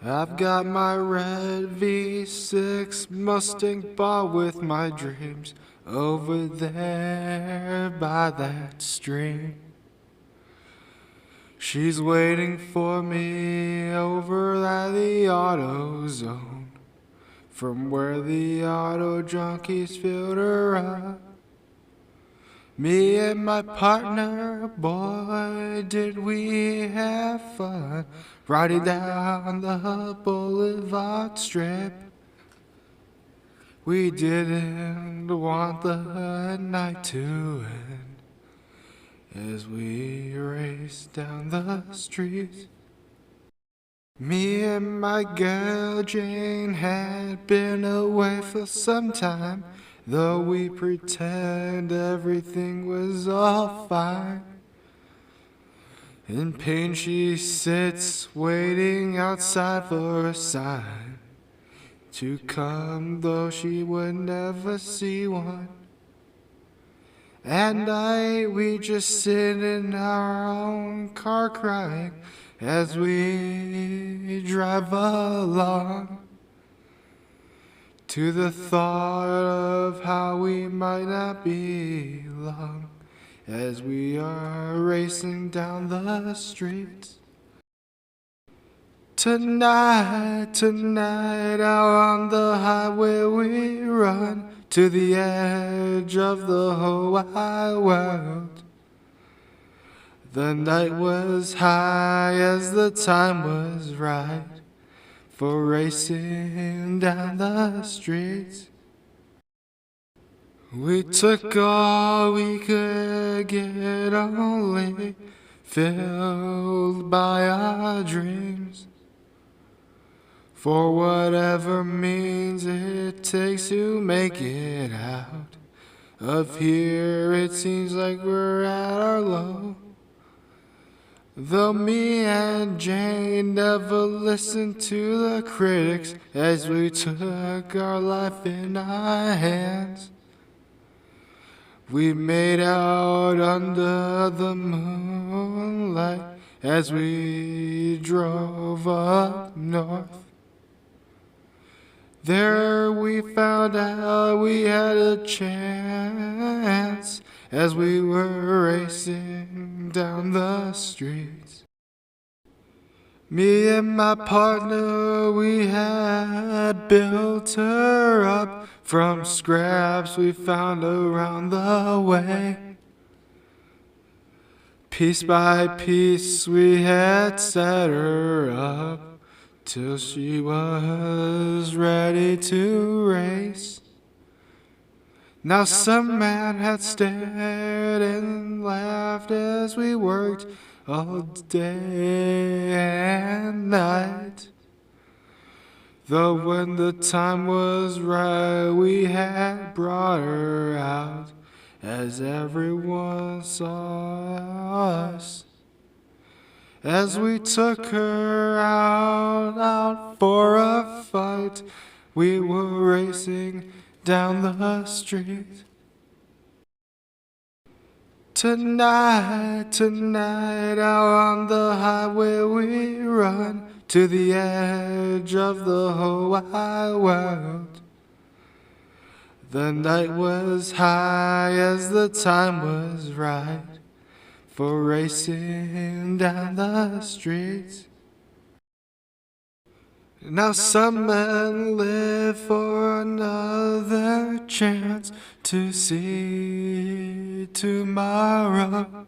I've got my red V6 Mustang bought with my dreams over there by that stream. She's waiting for me over at the auto zone, from where the auto junkies filled her up. Me and my partner, boy, did we have fun riding down the Boulevard Strip. We didn't want the night to end as we raced down the streets. Me and my girl Jane had been away for some time, though we pretend everything was all fine. In pain she sits waiting outside for a sign to come, though she would never see one. At night we just sit in our own car crying as we drive along, to the thought of how we might not be long as we are racing down the streets. Tonight, out on the highway we run to the edge of the whole wide world. The night was high as the time was right for racing down the streets. We took all we could get, only filled by our dreams, for whatever means it takes to make it out of here. It seems like we're at our low, though me and Jane never listened to the critics as we took our life in our hands. We made out under the moonlight as we drove up north. There we found out we had a chance as we were racing down the streets. Me and my partner, we had built her up from scraps we found around the way. Piece by piece we had set her up till she was ready to race. Now some man had stared and laughed as we worked all day and night, though when the time was right we had brought her out as everyone saw us. As we took her out for a fight, we were racing down the street. Tonight, out on the highway we run to the edge of the whole wide world. The night was high as the time was right for racing down the streets. Now some men live for another chance to see tomorrow,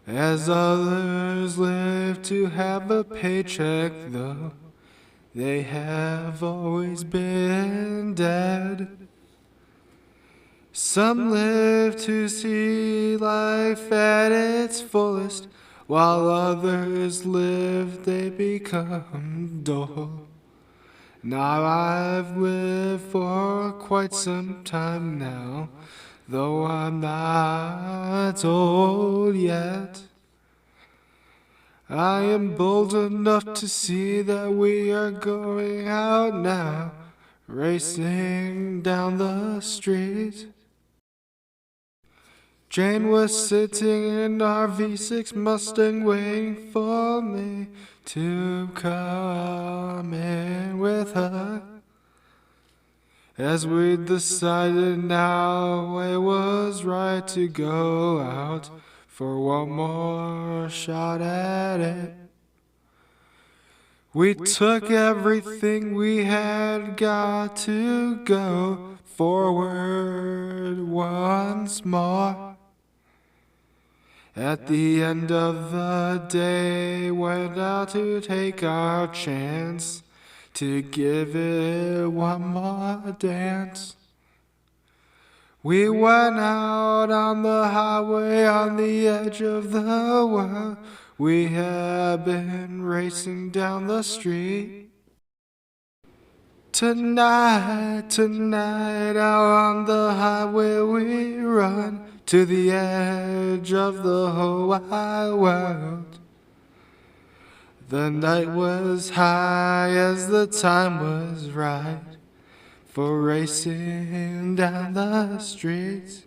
as others live to have a paycheck, though they have always been dead. Some live to see life at its fullest, while others live, they become dull. Now I've lived for quite some time now, though I'm not old yet. I am bold enough to see that we are going out now, racing down the street. Jane was sitting in our V6 Mustang waiting for me to come in with her, as we decided now it was right to go out for one more shot at it. We took everything we had got to go forward once more. At the end of the day, went out to take our chance to give it one more dance. We went out on the highway on the edge of the world. We have been racing down the street. Tonight, out on the highway we run to the edge of the whole wide world. The night was high as the time was right for racing down the streets.